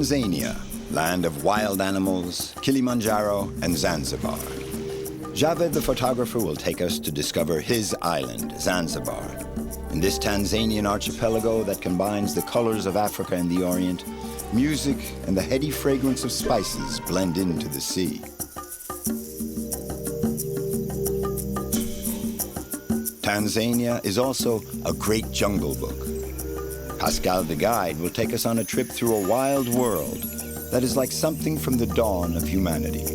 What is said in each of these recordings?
Tanzania, land of wild animals, Kilimanjaro, and Zanzibar. Javed, the photographer, will take us to discover his island, Zanzibar. In this Tanzanian archipelago that combines the colors of Africa and the Orient, music and the heady fragrance of spices blend into the sea. Tanzania is also a great jungle book. Pascal, the guide, will take us on a trip through a wild world that is like something from the dawn of humanity.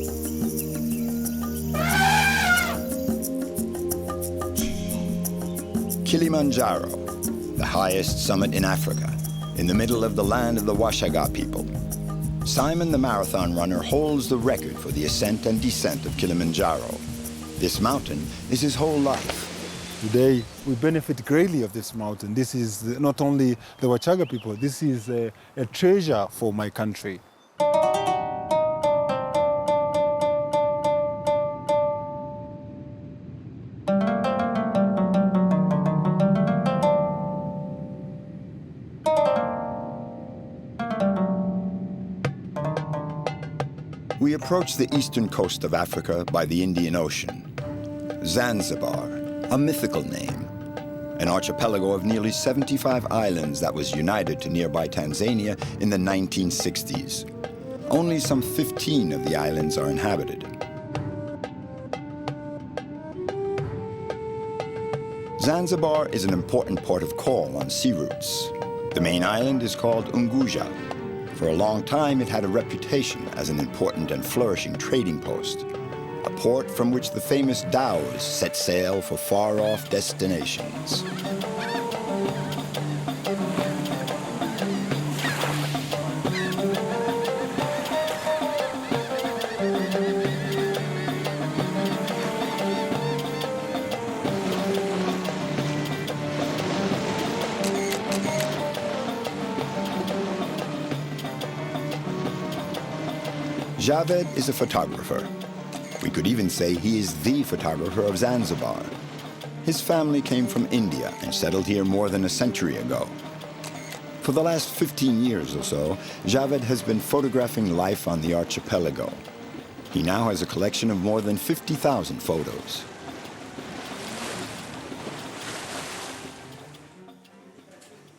Kilimanjaro, the highest summit in Africa, in the middle of the land of the Washaga people. Simon, the marathon runner, holds the record for the ascent and descent of Kilimanjaro. This mountain is his whole life. Today, we benefit greatly of this mountain. This is not only the Washaga people, this is a treasure for my country. We approach the eastern coast of Africa by the Indian Ocean. Zanzibar, a mythical name, an archipelago of nearly 75 islands that was united to nearby Tanzania in the 1960s. Only some 15 of the islands are inhabited. Zanzibar is an important port of call on sea routes. The main island is called Unguja. For a long time, it had a reputation as an important and flourishing trading post, a port from which the famous Dhows set sail for far-off destinations. Javed is a photographer. We could even say he is the photographer of Zanzibar. His family came from India and settled here more than a century ago. For the last 15 years or so, Javed has been photographing life on the archipelago. He now has a collection of more than 50,000 photos.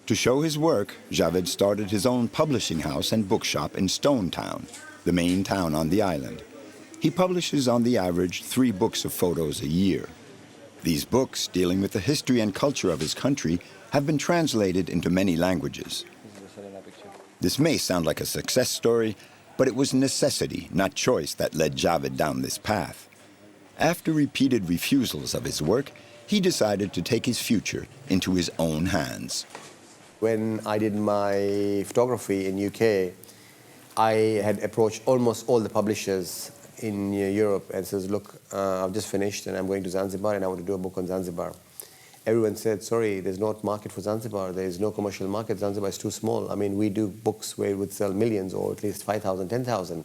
To show his work, Javed started his own publishing house and bookshop in Stone Town, the main town on the island. He publishes on the average 3 books of photos a year. These books, dealing with the history and culture of his country, have been translated into many languages. This may sound like a success story, but it was necessity, not choice, that led Javed down this path. After repeated refusals of his work, he decided to take his future into his own hands. When I did my photography in UK, I had approached almost all the publishers in Europe and says, look, I've just finished and I'm going to Zanzibar and I want to do a book on Zanzibar. Everyone said, sorry, there's not market for Zanzibar. There's no commercial market. Zanzibar is too small. I mean, we do books where it would sell millions or at least 5,000, 10,000.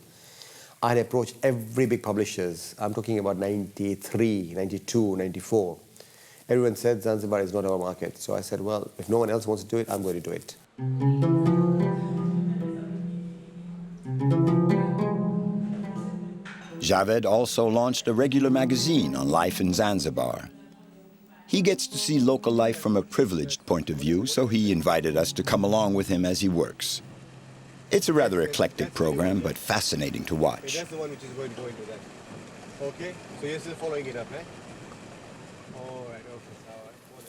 I had approached every big publishers. I'm talking about 93, 92, 94. Everyone said Zanzibar is not our market. So I said, well, if no one else wants to do it, I'm going to do it. Javed also launched a regular magazine on life in Zanzibar. He gets to see local life from a privileged point of view, so he invited us to come along with him as he works. It's a rather eclectic program, but fascinating to watch. That's the one which is going to that. Okay? So you're still following it up, eh? All right, okay.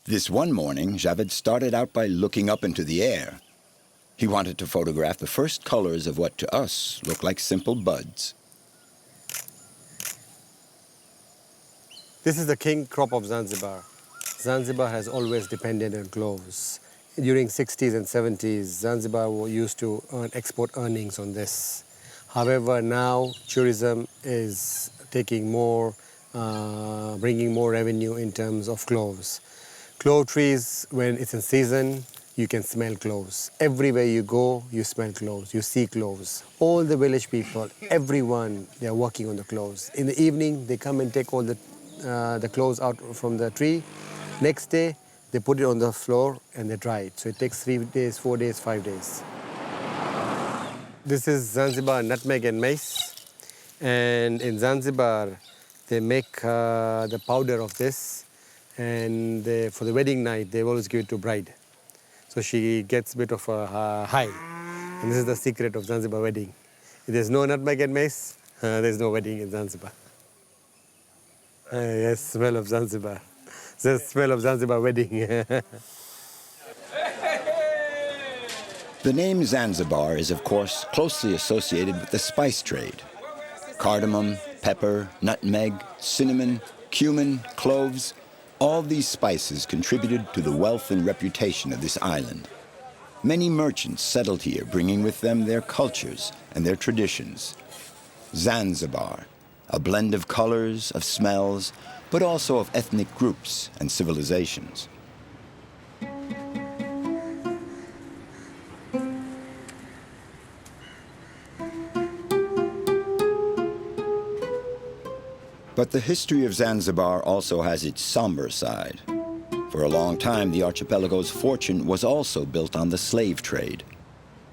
This one morning, Javed started out by looking up into the air. He wanted to photograph the first colors of what to us look like simple buds. This is the king crop of Zanzibar. Zanzibar has always depended on cloves. During 60s and 70s, Zanzibar used to export earnings on this. However, now tourism is taking more, bringing more revenue in terms of cloves. Clove trees, when it's in season, you can smell cloves. Everywhere you go, you smell cloves, you see cloves. All the village people, everyone, they are working on the cloves. In the evening, they come and take all the cloves out from the tree. Next day, they put it on the floor and they dry it. So it takes 3 days, 4 days, 5 days. This is Zanzibar nutmeg and mace. And in Zanzibar, they make the powder of this. And for the wedding night, they always give it to bride. So she gets a bit of a high. And this is the secret of Zanzibar wedding. If there's no nutmeg and mace, there's no wedding in Zanzibar. Yes, smell of Zanzibar. The smell of Zanzibar wedding. The name Zanzibar is, of course, closely associated with the spice trade. Cardamom, pepper, nutmeg, cinnamon, cumin, cloves, all these spices contributed to the wealth and reputation of this island. Many merchants settled here, bringing with them their cultures and their traditions. Zanzibar, a blend of colors, of smells, but also of ethnic groups and civilizations. But the history of Zanzibar also has its somber side. For a long time, the archipelago's fortune was also built on the slave trade.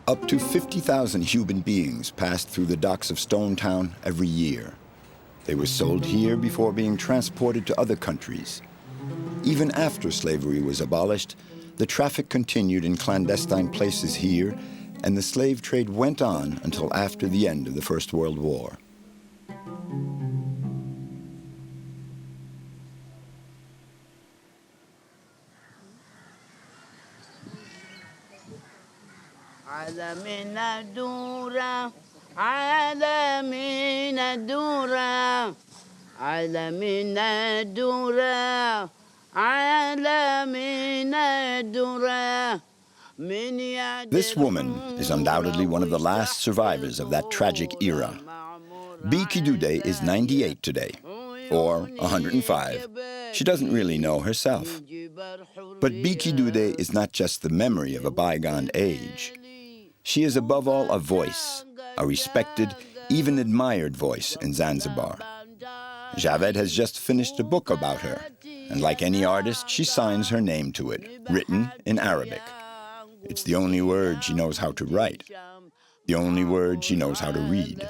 Up to 50,000 human beings passed through the docks of Stone Town every year. They were sold here before being transported to other countries. Even after slavery was abolished, the traffic continued in clandestine places here, and the slave trade went on until after the end of the First World War. عالمين الدورة عالمين الدورة عالمين الدورة عالمين الدورة. This woman is undoubtedly one of the last survivors of that tragic era. Biki Dude is 98 today, or 105. She doesn't really know herself. But Biki Dude is not just the memory of a bygone age. She is above all a voice, a respected, even admired voice in Zanzibar. Javed has just finished a book about her, and like any artist, she signs her name to it, written in Arabic. It's the only word she knows how to write, the only word she knows how to read.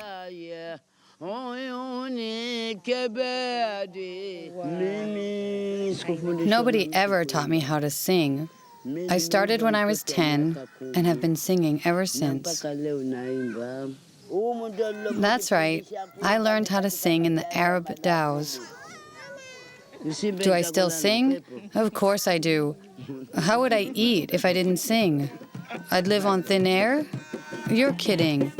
Nobody ever taught me how to sing. I started when I was 10 and have been singing ever since. That's right. I learned how to sing in the Arab Dhows. Do I still sing? Of course I do. How would I eat if I didn't sing? I'd live on thin air? You're kidding.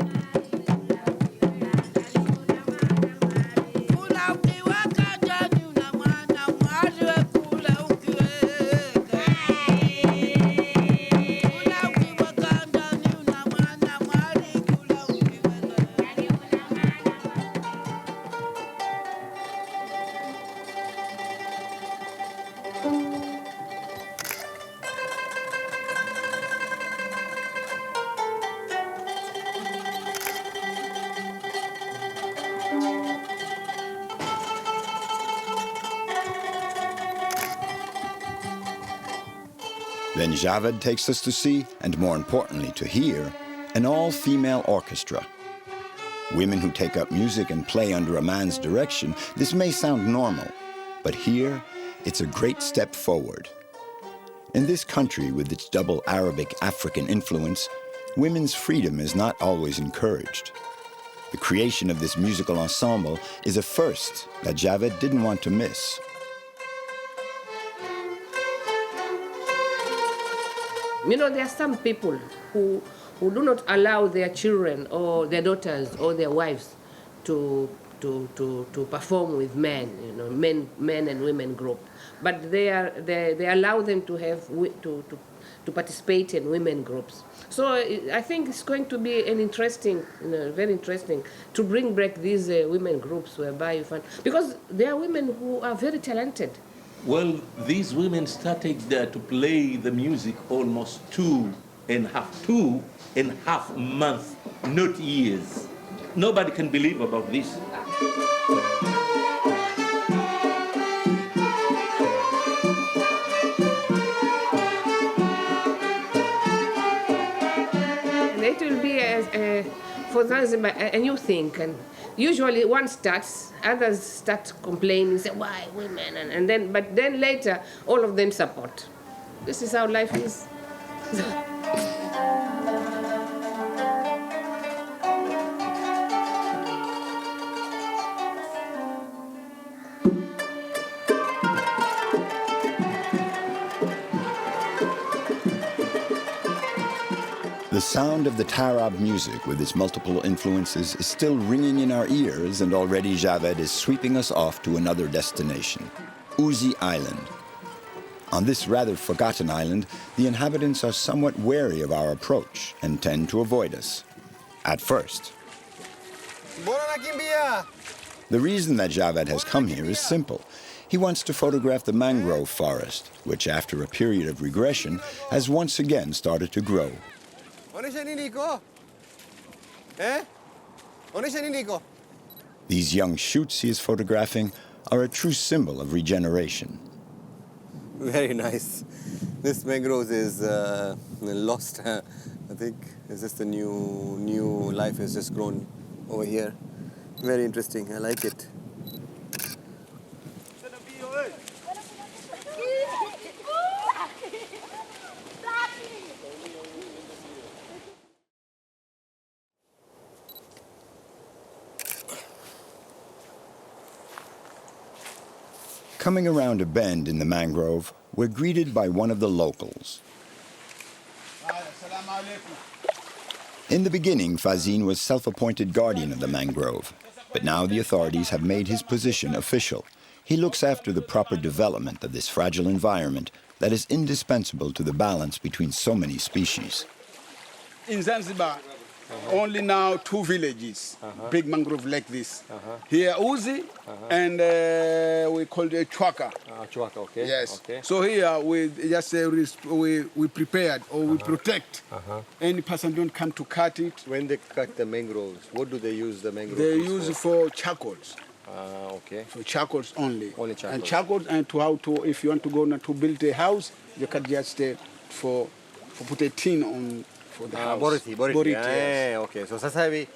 Then Javed takes us to see, and more importantly to hear, an all-female orchestra. Women who take up music and play under a man's direction, this may sound normal, but here it's a great step forward. In this country with its double Arabic-African influence, women's freedom is not always encouraged. The creation of this musical ensemble is a first that Javed didn't want to miss. You know, there are some people who do not allow their children or their daughters or their wives to perform with men, you know, men and women group. But they allow them to have to participate in women groups. So I think it's going to be an interesting, you know, very interesting to bring back these women groups whereby you find, because there are women who are very talented. Well, these women started to play the music almost 2.5 months, not years. Nobody can believe about this. And it will be for Zanzibar a new thing. And usually one starts, others start complaining, say, why women? But then later, all of them support. This is how life is. The sound of the Tarab music with its multiple influences is still ringing in our ears, and already Javed is sweeping us off to another destination, Uzi Island. On this rather forgotten island, the inhabitants are somewhat wary of our approach and tend to avoid us. At first. The reason that Javed has come here is simple. He wants to photograph the mangrove forest, which after a period of regression has once again started to grow. These young shoots he is photographing are a true symbol of regeneration. Very nice. This mangrove is lost. I think it's just a new life has just grown over here. Very interesting. I like it. Coming around a bend in the mangrove, we're greeted by one of the locals. In the beginning, Fazin was self-appointed guardian of the mangrove, but now the authorities have made his position official. He looks after the proper development of this fragile environment that is indispensable to the balance between so many species. In Zanzibar, only now 2 villages, big mangrove like this. Here Uzi and we call it Chwaka. Chwaka, okay. Yes. Okay. So here we just we prepared or we protect. Any person don't come to cut it. When they cut the mangroves, what do they use the mangroves They use it for charcoals. Okay. For charcoals only. Only charcoals. And charcoals and to how to, if you want to go now to build a house, you can just for put a tin on for the house. Boriti. Yes. Okay. So Sasabi,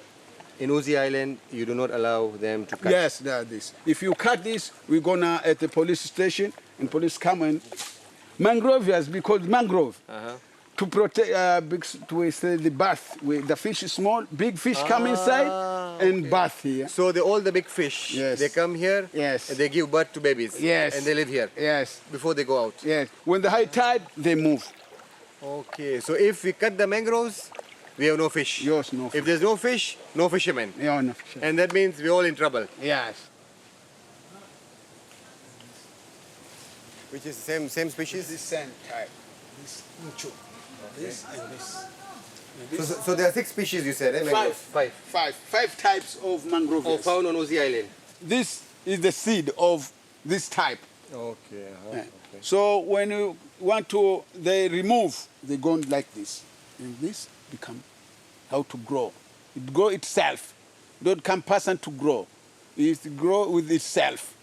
in Uzi Island, you do not allow them to cut. Yes, that is. If you cut this, we're gonna at the police station, and police come and mangrove has because mangrove to protect to say the bath. The fish is small, big fish come inside and bath here. So all the big fish, Yes. they come here. Yes. And they give birth to babies. Yes. And they live here. Yes, Before they go out. yes. When the high tide, they move. Okay. So if we cut the mangroves, we have no fish. Yes, no If fish. there's no fish, no fishermen. Yeah, no fish. And that means we're all in trouble. Yes. Which is same species? This same type. This Mtuy. This and this. So there are 6 species you said, eh? mangroves? Five types of mangrove. Oh, found on Uzi Island. This is the seed of this type. Okay. Yeah. So when you want to, they remove, they go like this. And this become how to grow. It grow itself. Don't come person to grow. It grow with itself.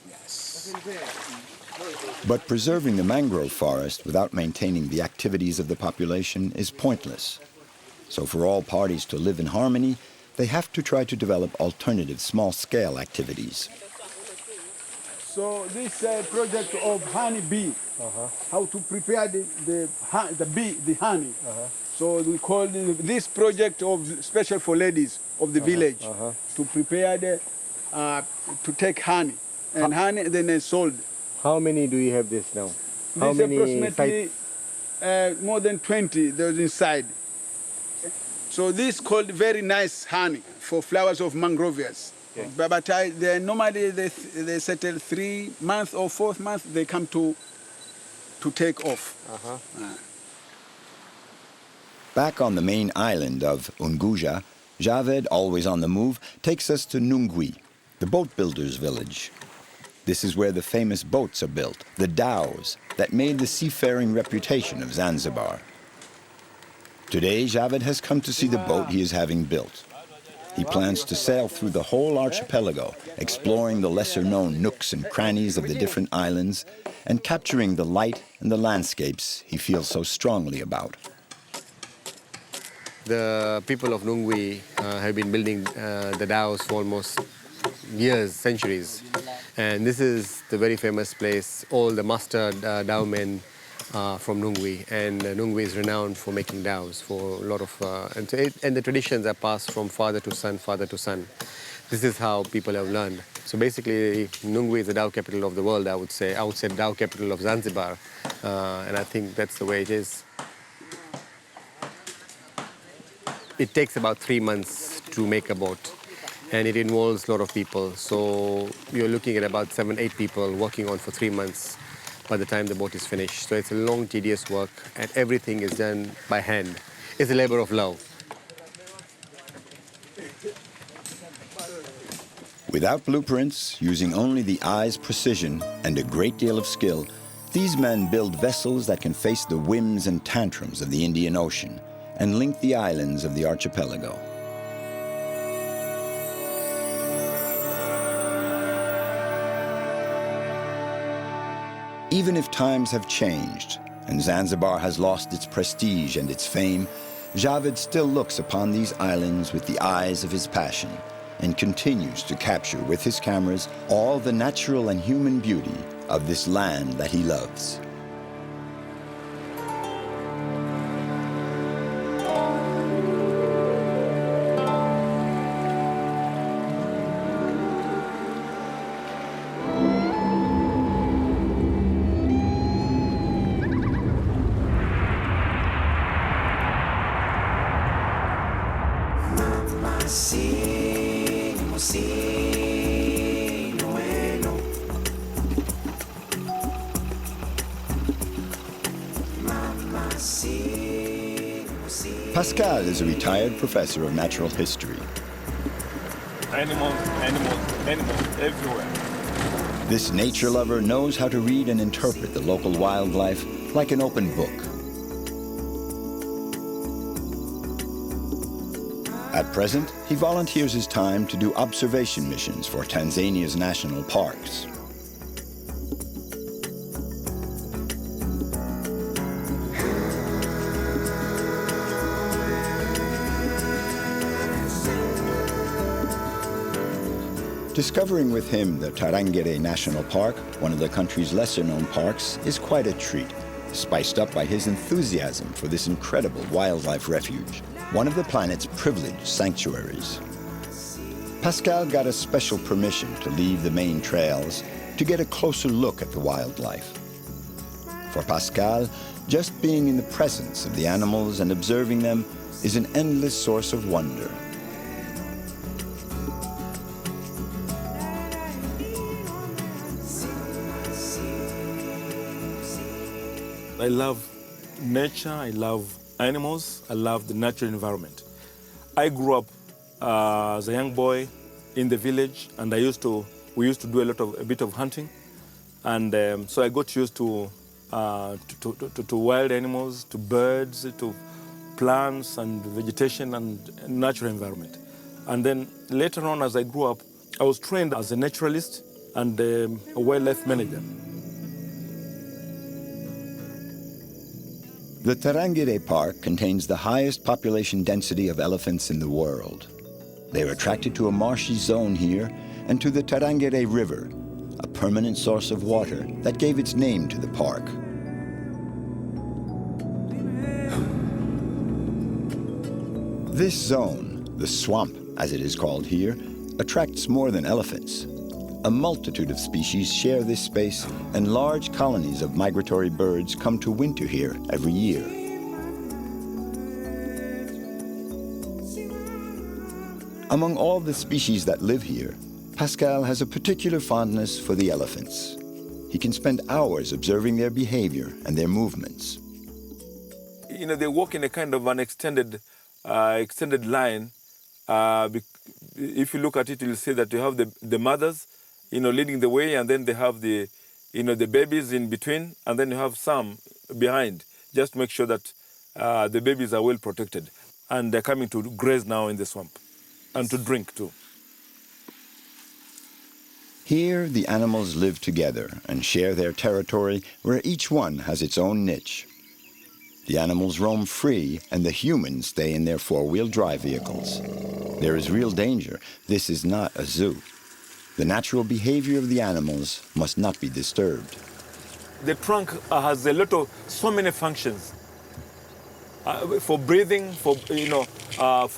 Yes. But preserving the mangrove forest without maintaining the activities of the population is pointless. So for all parties to live in harmony, they have to try to develop alternative small-scale activities. So this project of honey bee, how to prepare the honey. So we call this project of special for ladies of the village to prepare to take honey, and honey then is sold. How many do you have this now? How This many approximately more than 20 those inside. So this called very nice honey for flowers of mangroves. Okay. But they normally they settle 3 months or 4th month they come to take off. Back on the main island of Unguja, Javed, always on the move, takes us to Nungwi, the boat builders' village. This is where the famous boats are built, the Dhows, that made the seafaring reputation of Zanzibar. Today, Javed has come to see the boat he is having built. He plans to sail through the whole archipelago, exploring the lesser-known nooks and crannies of the different islands, and capturing the light and the landscapes he feels so strongly about. The people of Mtuy have been building the dhows for almost years, centuries. And this is the very famous place. All the master dhow men from Mtuy. And Mtuy is renowned for making dhows for a lot of... and the traditions are passed from father to son, father to son. This is how people have learned. So basically, Mtuy is the dhow capital of the world, I would say. I would say dhow capital of Zanzibar. And I think that's the way it is. It takes about 3 months to make a boat, and it involves a lot of people. So you're looking at about 7, 8 people working on for 3 months by the time the boat is finished. So it's a long, tedious work, and everything is done by hand. It's a labor of love. Without blueprints, using only the eye's precision and a great deal of skill, these men build vessels that can face the whims and tantrums of the Indian Ocean and link the islands of the archipelago. Even if times have changed and Zanzibar has lost its prestige and its fame, Javed still looks upon these islands with the eyes of his passion and continues to capture with his cameras all the natural and human beauty of this land that he loves. Pascal is a retired professor of natural history. Animals, animals, animals everywhere. This nature lover knows how to read and interpret the local wildlife like an open book. At present, he volunteers his time to do observation missions for Tanzania's national parks. Discovering with him the Tarangire National Park, one of the country's lesser-known parks, is quite a treat, spiced up by his enthusiasm for this incredible wildlife refuge, one of the planet's privileged sanctuaries. Pascal got a special permission to leave the main trails to get a closer look at the wildlife. For Pascal, just being in the presence of the animals and observing them is an endless source of wonder. I love nature, I love animals, I love the natural environment. I grew up as a young boy in the village, and we used to do a bit of hunting, and so I got used to wild animals, to birds, to plants and vegetation and natural environment. And then later on, as I grew up, I was trained as a naturalist and a wildlife manager. The Tarangire Park contains the highest population density of elephants in the world. They are attracted to a marshy zone here and to the Tarangire River, a permanent source of water that gave its name to the park. This zone, the swamp as it is called here, attracts more than elephants. A multitude of species share this space, and large colonies of migratory birds come to winter here every year. Among all the species that live here, Pascal has a particular fondness for the elephants. He can spend hours observing their behavior and their movements. You know, they walk in a kind of an extended line. If you look at it, you'll see that you have the mothers, you know, leading the way, and then they have the babies in between, and then you have some behind, just to make sure that the babies are well protected. And they're coming to graze now in the swamp, and to drink too. Here, the animals live together and share their territory where each one has its own niche. The animals roam free, and the humans stay in their four-wheel drive vehicles. There is real danger. This is not a zoo. The natural behavior of the animals must not be disturbed. The trunk has so many functions. For breathing, for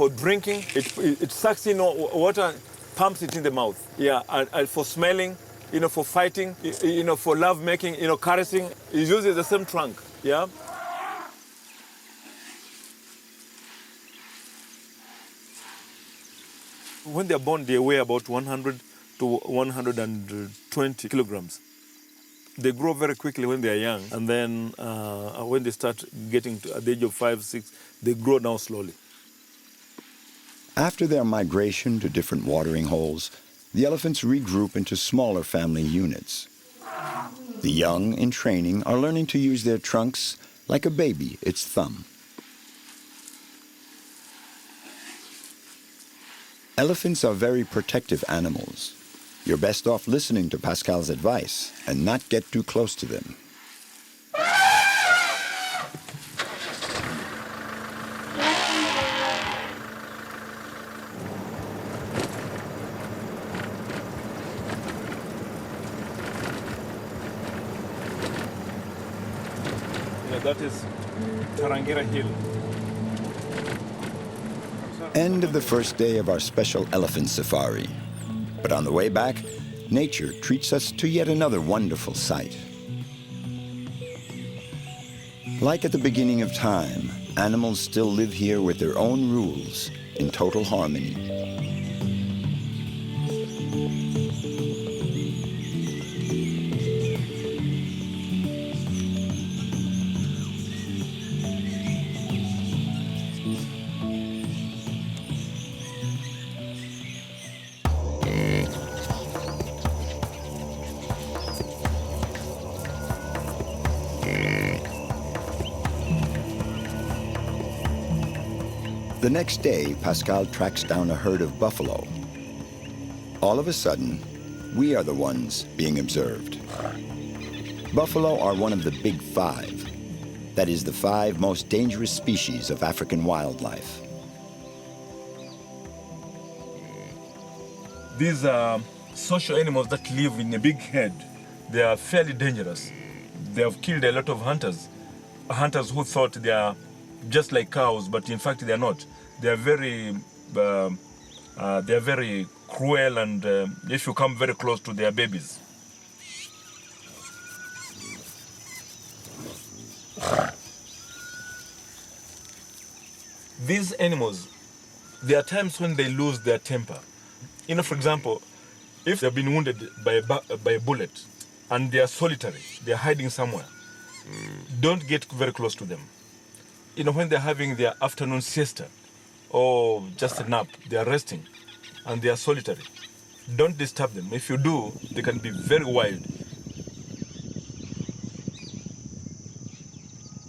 drinking, it sucks in water, pumps it in the mouth. Yeah, and for smelling, for fighting, for love making, caressing, it uses the same trunk. Yeah. When they're born, they weigh about 100 to 120 kilograms. They grow very quickly when they're young, and then when they start getting to at the age of 5, 6, they grow down slowly. After their migration to different watering holes, the elephants regroup into smaller family units. The young in training are learning to use their trunks like a baby its thumb. Elephants are very protective animals. You're best off listening to Pascal's advice and not get too close to them. Yeah, that is Tarangire Hill. End of the first day of our special elephant safari. But on the way back, nature treats us to yet another wonderful sight. Like at the beginning of time, animals still live here with their own rules in total harmony. The next day, Pascal tracks down a herd of buffalo. All of a sudden, we are the ones being observed. Buffalo are one of the big five. That is the 5 most dangerous species of African wildlife. These are social animals that live in a big herd. They are fairly dangerous. They have killed a lot of hunters who thought they are just like cows, but in fact they are not. They are very cruel, and if you come very close to their babies. These animals, there are times when they lose their temper. For example, if they've been wounded by a bullet and they are solitary, they are hiding somewhere, don't get very close to them. When they're having their afternoon siesta or just a nap, they are resting and they are solitary, don't disturb them. If you do, they can be very wild.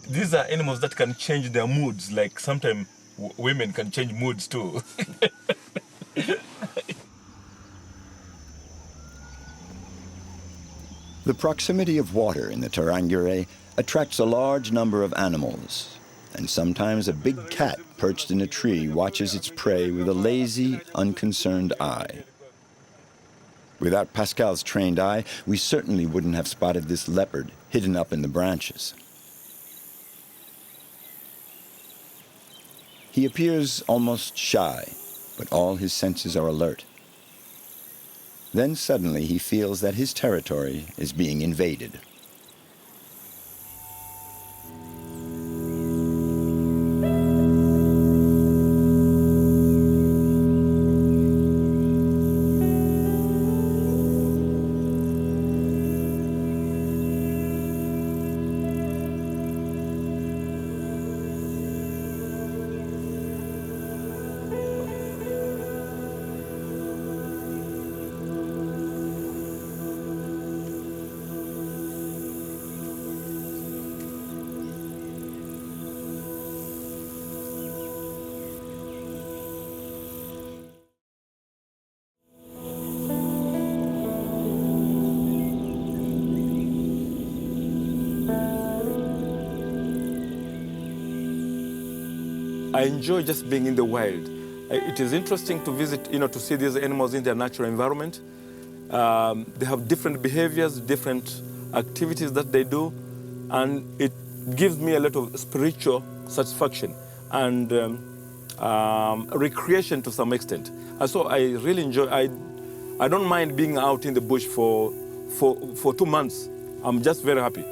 These are animals that can change their moods, like sometimes women can change moods too. The proximity of water in the Tarangire attracts a large number of animals, and sometimes a big cat perched in a tree watches its prey with a lazy, unconcerned eye. Without Pascal's trained eye, we certainly wouldn't have spotted this leopard hidden up in the branches. He appears almost shy, but all his senses are alert. Then suddenly he feels that his territory is being invaded. I enjoy just being in the wild. It is interesting to visit, to see these animals in their natural environment. They have different behaviors, different activities that they do, and it gives me a lot of spiritual satisfaction and recreation to some extent. And so I really enjoy. I don't mind being out in the bush for 2 months. I'm just very happy.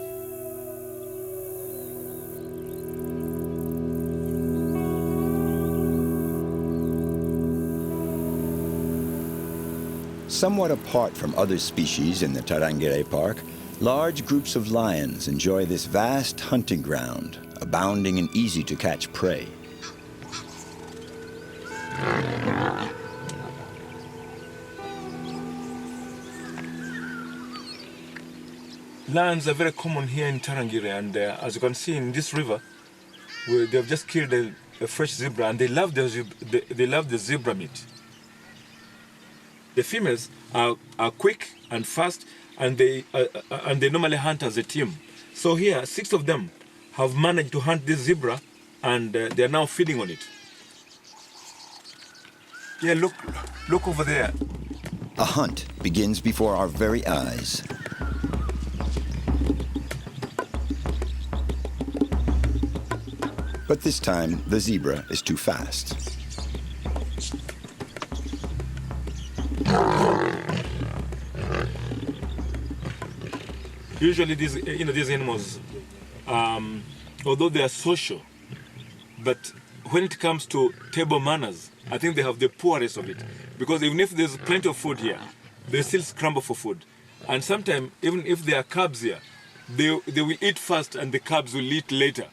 Somewhat apart from other species in the Tarangire Park, large groups of lions enjoy this vast hunting ground, abounding in easy-to-catch prey. Lions are very common here in Tarangire, and as you can see in this river, where they have just killed a fresh zebra, and they love the zebra meat. The females are quick and fast, and they normally hunt as a team. So here, 6 of them have managed to hunt this zebra, and they are now feeding on it. Yeah, look over there. A hunt begins before our very eyes. But this time, the zebra is too fast. Usually these animals, although they are social, but when it comes to table manners, I think they have the poorest of it. Because even if there's plenty of food here, they still scramble for food. And sometimes, even if there are cubs here, they will eat first and the cubs will eat later.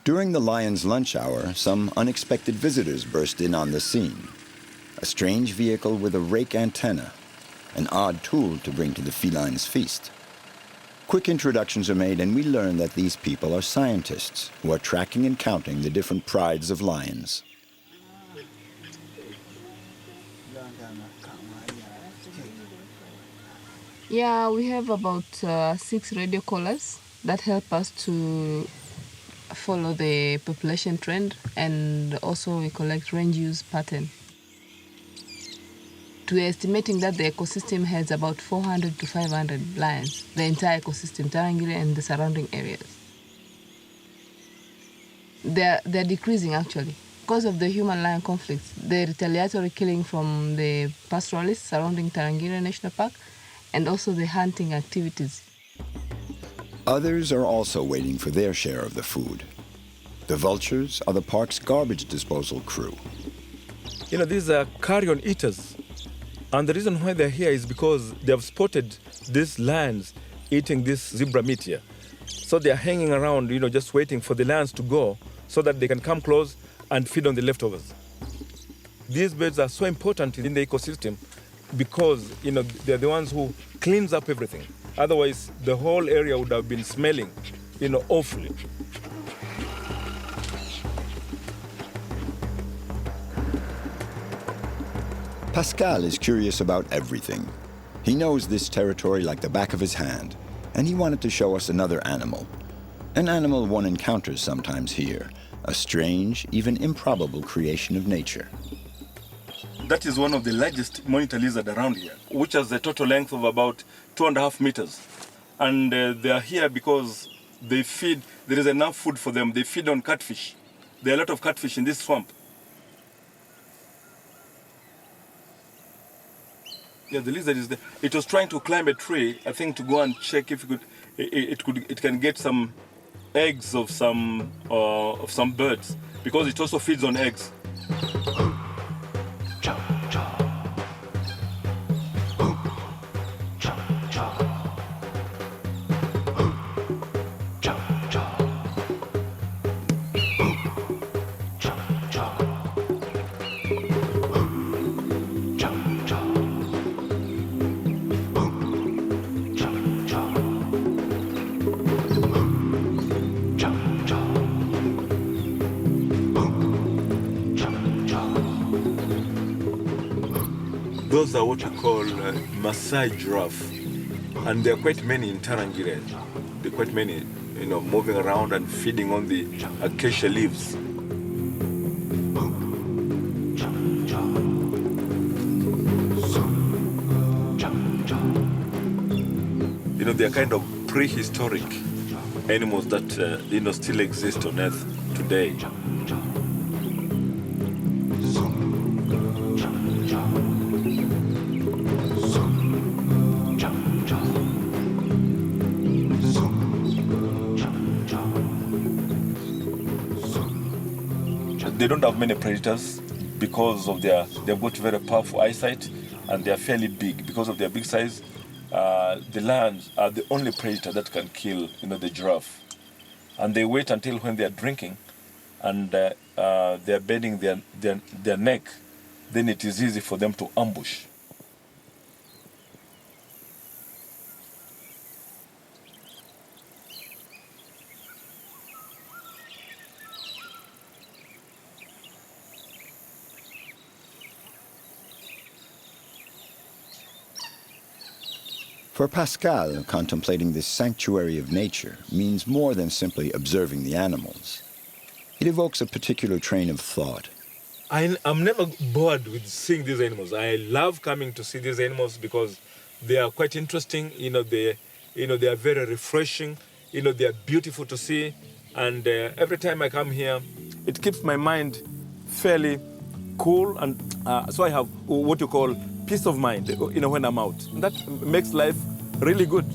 During the lion's lunch hour, some unexpected visitors burst in on the scene. A strange vehicle with a rake antenna, an odd tool to bring to the feline's feast. Quick introductions are made, and we learn that these people are scientists who are tracking and counting the different prides of lions. Yeah, we have about 6 radio collars that help us to follow the population trend, and also we collect range use pattern. We're estimating that the ecosystem has about 400 to 500 lions, the entire ecosystem, Tarangire and the surrounding areas. They're decreasing actually because of the human-lion conflicts, the retaliatory killing from the pastoralists surrounding Tarangire National Park, and also the hunting activities. Others are also waiting for their share of the food. The vultures are the park's garbage disposal crew. These are carrion eaters. And the reason why they're here is because they have spotted these lions eating this zebra meat here. So they're hanging around, just waiting for the lions to go so that they can come close and feed on the leftovers. These birds are so important in the ecosystem because, they're the ones who cleans up everything. Otherwise, the whole area would have been smelling, awfully. Pascal is curious about everything. He knows this territory like the back of his hand, and he wanted to show us another animal. An animal one encounters sometimes here, a strange, even improbable creation of nature. That is one of the largest monitor lizard around here, which has a total length of about 2.5 meters. And they are here because they feed, there is enough food for them. They feed on catfish. There are a lot of catfish in this swamp. Yeah, the lizard is there. It was trying to climb a tree, I think, to go and check if it can get some eggs of some birds, because it also feeds on eggs. Those are what we call Maasai giraffe. And there are quite many in Tarangire. There are quite many, moving around and feeding on the acacia leaves. They are kind of prehistoric animals that still exist on Earth today. They don't have many predators because of they've got very powerful eyesight, and they are fairly big. Because of their big size, the lions are the only predator that can kill, the giraffe. And they wait until when they are drinking and they are bending their neck, then it is easy for them to ambush. For Pascal, contemplating this sanctuary of nature means more than simply observing the animals. It evokes a particular train of thought. I'm never bored with seeing these animals. I love coming to see these animals because they are quite interesting. They are very refreshing. They are beautiful to see. And every time I come here, it keeps my mind fairly cool. And so I have what you call peace of mind, when I'm out. And that makes life really good.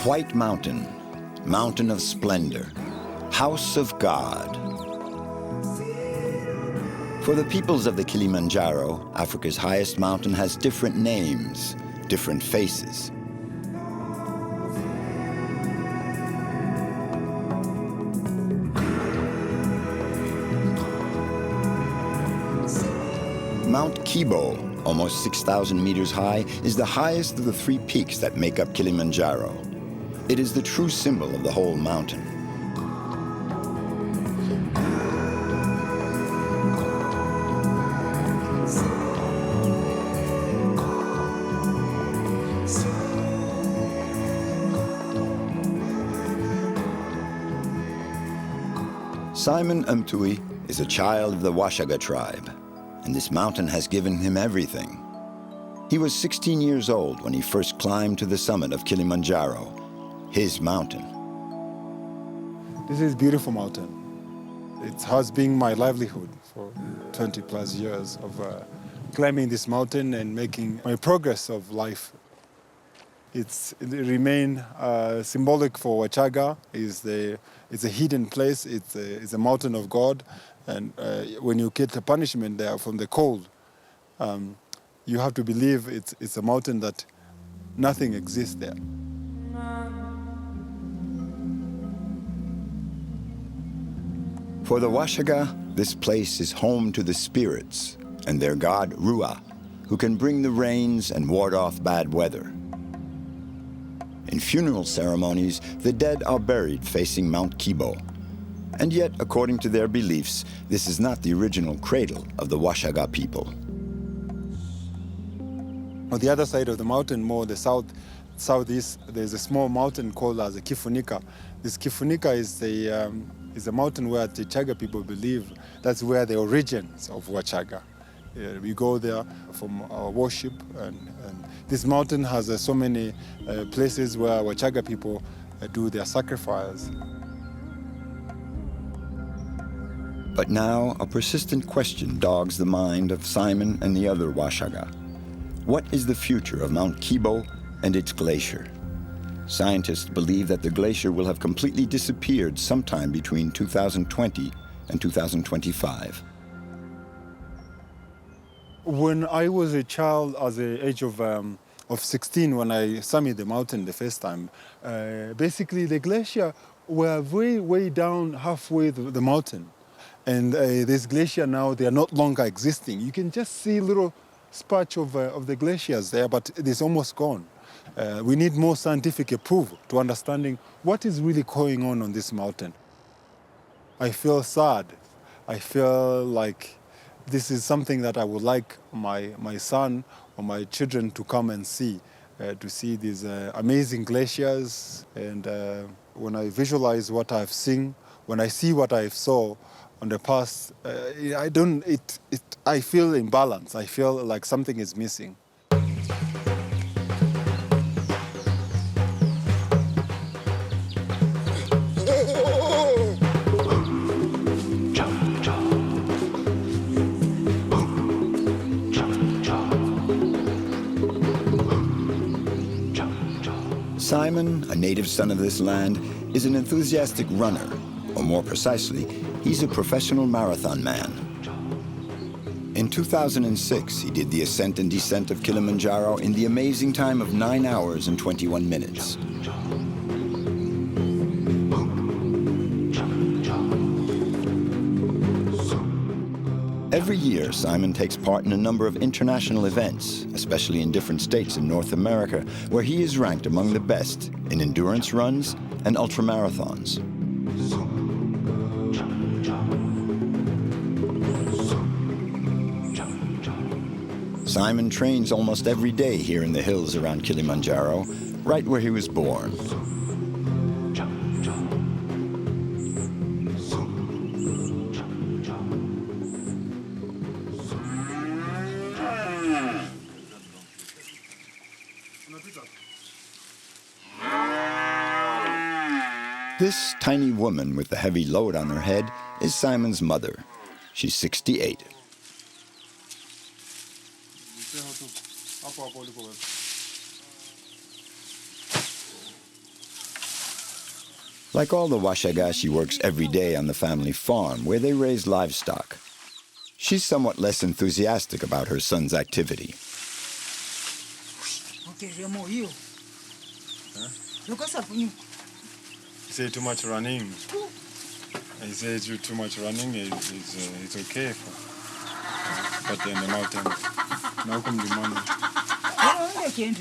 White Mountain, mountain of splendor, house of God. For the peoples of the Kilimanjaro, Africa's highest mountain has different names, different faces. Mount Kibo, almost 6,000 meters high, is the highest of the three peaks that make up Kilimanjaro. It is the true symbol of the whole mountain. Simon Mtuy is a child of the Washaga tribe, and this mountain has given him everything. He was 16 years old when he first climbed to the summit of Kilimanjaro, his mountain. This is a beautiful mountain. It has been my livelihood for 20 plus years of climbing this mountain and making my progress of life. It remains symbolic for Washaga. It's a hidden place. It's a mountain of God. And when you get a punishment there from the cold, you have to believe it's a mountain that nothing exists there. For the Washaga, this place is home to the spirits and their god Rua, who can bring the rains and ward off bad weather. In funeral ceremonies, the dead are buried facing Mount Kibo. And yet, according to their beliefs, this is not the original cradle of the Washaga people. On the other side of the mountain, more the southeast, there's a small mountain called as the Kifunika. This Kifunika is a mountain where the Chaga people believe that's where the origins of Washaga. We go there from our worship, and this mountain has so many places where Washaga people do their sacrifice. But now a persistent question dogs the mind of Simon and the other Washaga. What is the future of Mount Kibo and its glacier? Scientists believe that the glacier will have completely disappeared sometime between 2020 and 2025. When I was a child, at the age of 16, when I summited the mountain the first time, basically the glacier were way down halfway the mountain. And this glacier now, they are not longer existing. You can just see little patch of the glaciers there, but it is almost gone. We need more scientific proof to understanding what is really going on this mountain. I feel sad. I feel like this is something that I would like my son or my children to come and see, to see these amazing glaciers. And when I visualize what I've seen, when I see what I saw on the past, I feel imbalance. I feel like something is missing. Simon, a native son of this land, is an enthusiastic runner, or more precisely, he's a professional marathon man. In 2006, he did the ascent and descent of Kilimanjaro in the amazing time of 9 hours and 21 minutes. Every year, Simon takes part in a number of international events, especially in different states in North America, where he is ranked among the best in endurance runs and ultramarathons. Simon trains almost every day here in the hills around Kilimanjaro, right where he was born. This tiny woman with the heavy load on her head is Simon's mother. She's 68. Like all the Washaga, she works every day on the family farm where they raise livestock. She's somewhat less enthusiastic about her son's activity. You say too much running. I say too much running it's okay but in the mountains. Now come the money. He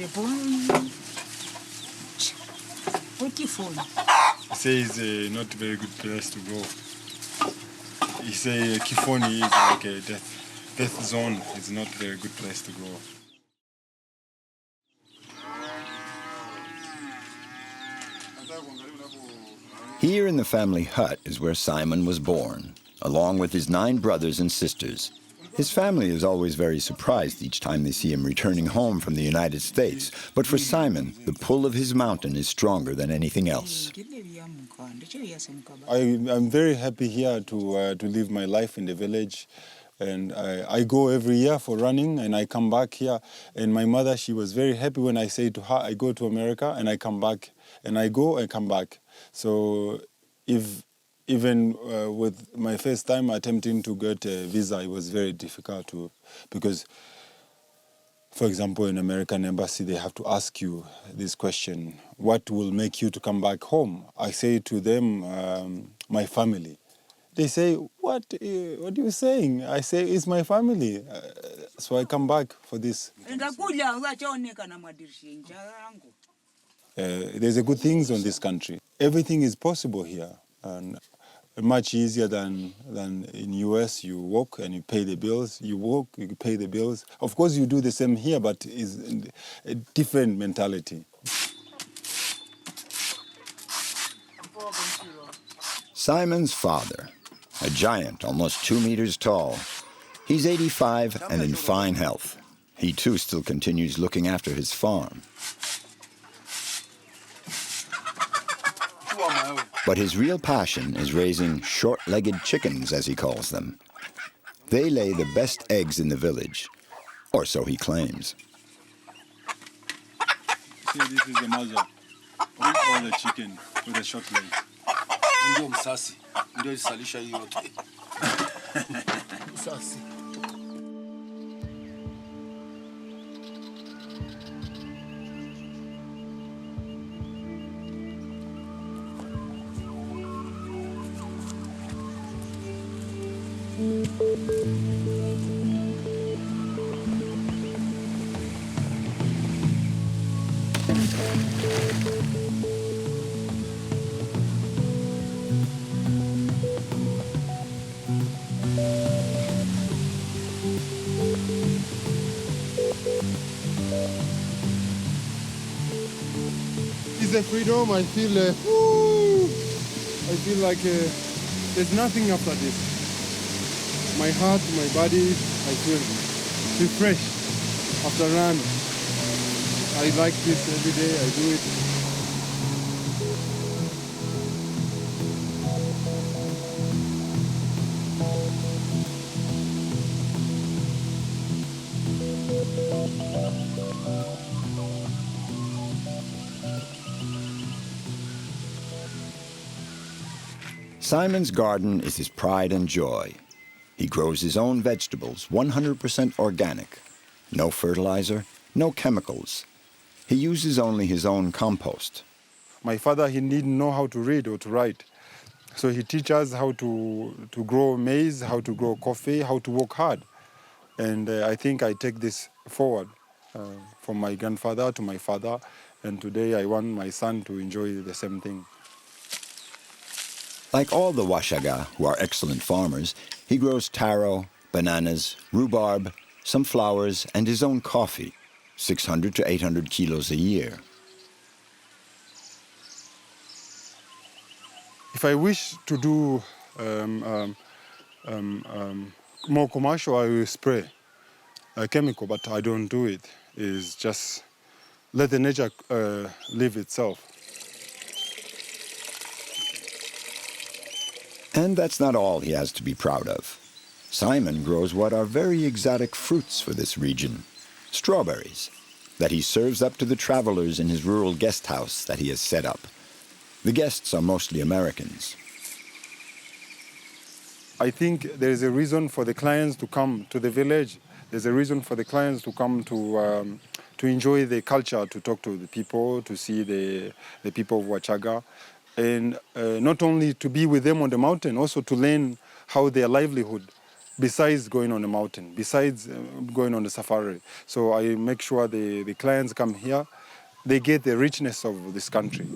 say it's not a very good place to go. He say Kifoni is like a death zone. It's not a very good place to go. Here in the family hut is where Simon was born, along with his 9 brothers and sisters. His family is always very surprised each time they see him returning home from the United States. But for Simon, the pull of his mountain is stronger than anything else. I'm very happy here to live my life in the village. And I go every year for running, and I come back here. And my mother, she was very happy when I say to her, I go to America, and I come back. And I go and come back. So even with my first time attempting to get a visa, it was very difficult because, for example, in American embassy, they have to ask you this question, what will make you to come back home? I say to them, my family. They say, what are you saying? I say, it's my family. So I come back for this. There's a good things on this country. Everything is possible here. And much easier than in US. You work and you pay the bills. You work, you pay the bills. Of course, you do the same here, but it's a different mentality. Simon's father, a giant almost 2 meters tall. He's 85 and in fine health. He too still continues looking after his farm. But his real passion is raising short-legged chickens, as he calls them. They lay the best eggs in the village, or so he claims. See, this is the mother of all the chicken with the short legs. It's a freedom. I feel like there's nothing after this. My heart, my body, I feel refreshed after run. I like this every day. I do it. Simon's garden is his pride and joy. He grows his own vegetables, 100% organic. No fertilizer, no chemicals. He uses only his own compost. My father, he didn't know how to read or to write. So he teaches us how to grow maize, how to grow coffee, how to work hard. And I think I take this forward from my grandfather to my father. And today I want my son to enjoy the same thing. Like all the Washaga, who are excellent farmers, he grows taro, bananas, rhubarb, some flowers, and his own coffee, 600 to 800 kilos a year. If I wish to do more commercial, I will spray a chemical, but I don't do it. It's just let the nature live itself. And that's not all he has to be proud of. Simon grows what are very exotic fruits for this region, strawberries, that he serves up to the travelers in his rural guest house that he has set up. The guests are mostly Americans. I think there is a reason for the clients to come to the village. There's a reason for the clients to come to enjoy the culture, to talk to the people, to see the people of Washaga. And not only to be with them on the mountain, also to learn how their livelihood, besides going on the mountain, besides going on the safari. So I make sure the clients come here, they get the richness of this country.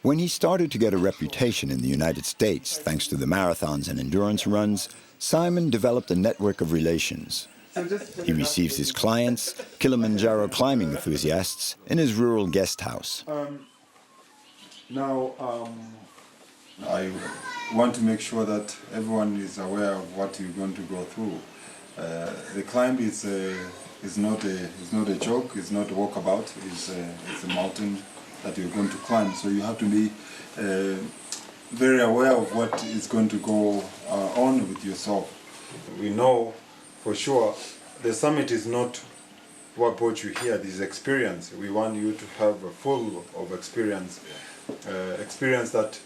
When he started to get a reputation in the United States, thanks to the marathons and endurance runs, Simon developed a network of relations. He receives his clients, Kilimanjaro climbing enthusiasts, in his rural guest house. I want to make sure that everyone is aware of what you're going to go through. The climb is not a joke. It's not a walkabout. It's a mountain that you're going to climb. So you have to be very aware of what is going to go on with yourself. We know for sure the summit is not what brought you here. This is experience. We want you to have a full of experience, experience that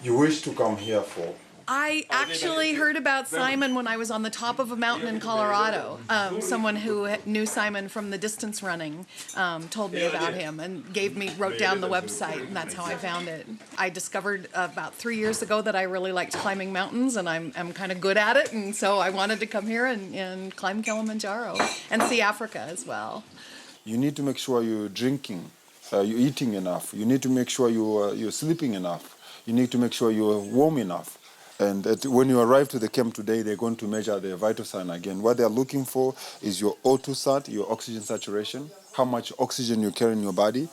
you wish to come here for. I actually heard about Simon when I was on the top of a mountain in Colorado. Someone who knew Simon from the distance running told me about him and wrote down the website, and that's how I found it. I discovered about 3 years ago that I really liked climbing mountains, and I'm kind of good at it, and so I wanted to come here and climb Kilimanjaro and see Africa as well. You need to make sure you're drinking, you're eating enough. You need to make sure you're sleeping enough. You need to make sure you're warm enough. And when you arrive to the camp today, they're going to measure the vital sign again. What they're looking for is your O2 sat, your oxygen saturation, how much oxygen you carry in your body.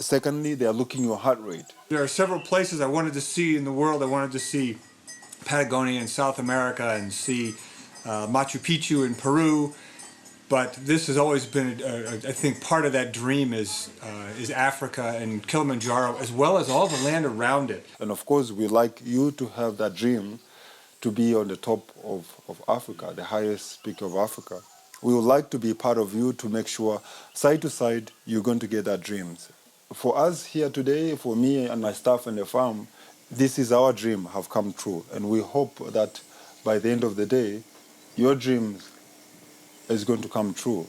Secondly, they're looking your heart rate. There are several places I wanted to see in the world. I wanted to see Patagonia in South America and see Machu Picchu in Peru. But this has always been, I think, part of that dream is Africa and Kilimanjaro, as well as all the land around it. And of course, we like you to have that dream to be on the top of Africa, the highest peak of Africa. We would like to be part of you to make sure, side to side, you're going to get that dreams. For us here today, for me and my staff and the farm, this is our dream have come true. And we hope that by the end of the day, your dreams is going to come true.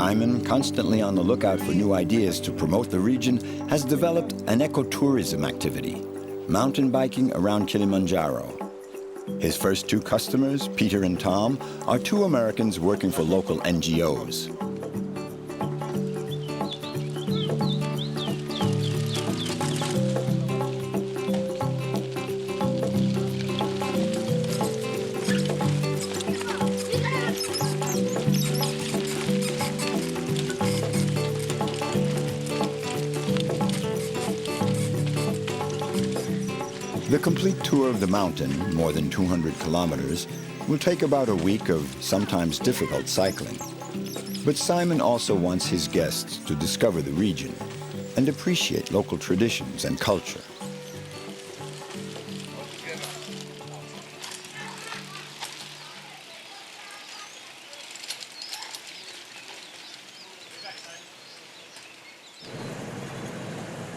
Simon, constantly on the lookout for new ideas to promote the region, has developed an ecotourism activity, mountain biking around Kilimanjaro. His first two customers, Peter and Tom, are two Americans working for local NGOs. The complete tour of the mountain, more than 200 kilometers, will take about a week of sometimes difficult cycling. But Simon also wants his guests to discover the region and appreciate local traditions and culture.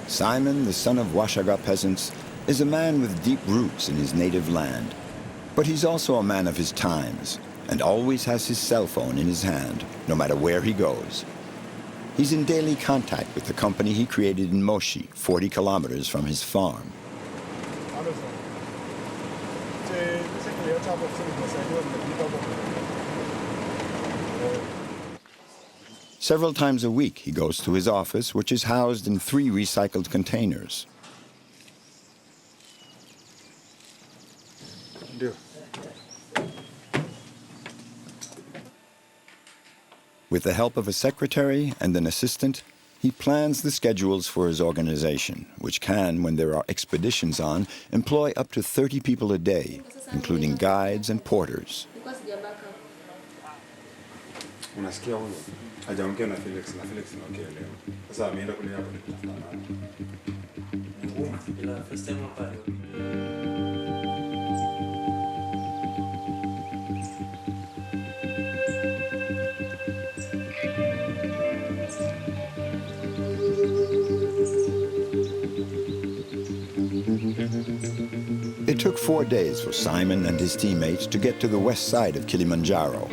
Simon, the son of Washaga peasants, is a man with deep roots in his native land. But he's also a man of his times and always has his cell phone in his hand, no matter where he goes. He's in daily contact with the company he created in Moshi, 40 kilometers from his farm. Several times a week, he goes to his office, which is housed in 3 recycled containers. With the help of a secretary and an assistant, he plans the schedules for his organization, which can, when there are expeditions on, employ up to 30 people a day, including guides and porters. It took 4 days for Simon and his teammates to get to the west side of Kilimanjaro.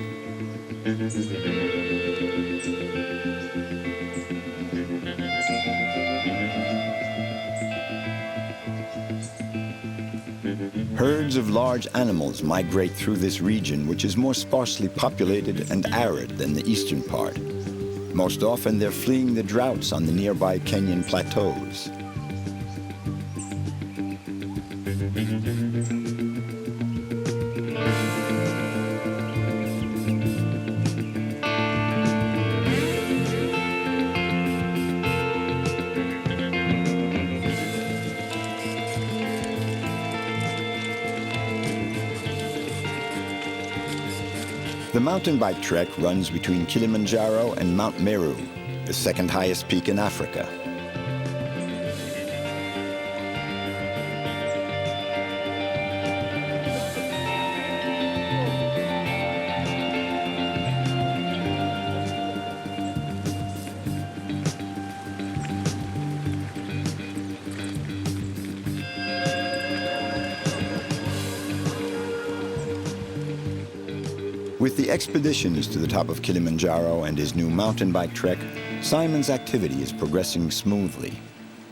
Herds of large animals migrate through this region, which is more sparsely populated and arid than the eastern part. Most often, they're fleeing the droughts on the nearby Kenyan plateaus. The mountain bike trek runs between Kilimanjaro and Mount Meru, the second highest peak in Africa. With the expeditions to the top of Kilimanjaro and his new mountain bike trek, Simon's activity is progressing smoothly.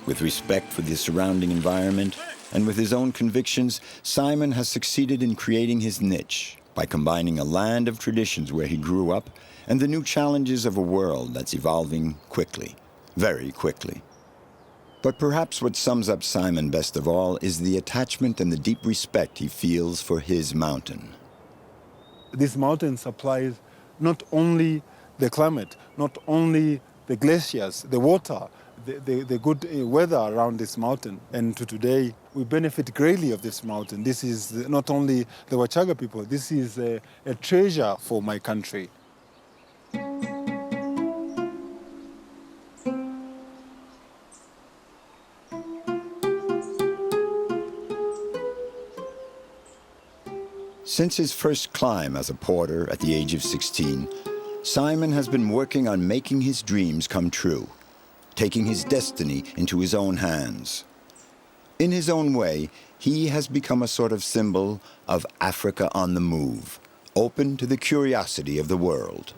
With respect for the surrounding environment and with his own convictions, Simon has succeeded in creating his niche by combining a land of traditions where he grew up and the new challenges of a world that's evolving quickly, very quickly. But perhaps what sums up Simon best of all is the attachment and the deep respect he feels for his mountain. This mountain supplies not only the climate, not only the glaciers, the water, the good weather around this mountain. And to today, we benefit greatly of this mountain. This is not only the Washaga people, this is a treasure for my country. Since his first climb as a porter at the age of 16, Simon has been working on making his dreams come true, taking his destiny into his own hands. In his own way, he has become a sort of symbol of Africa on the move, open to the curiosity of the world.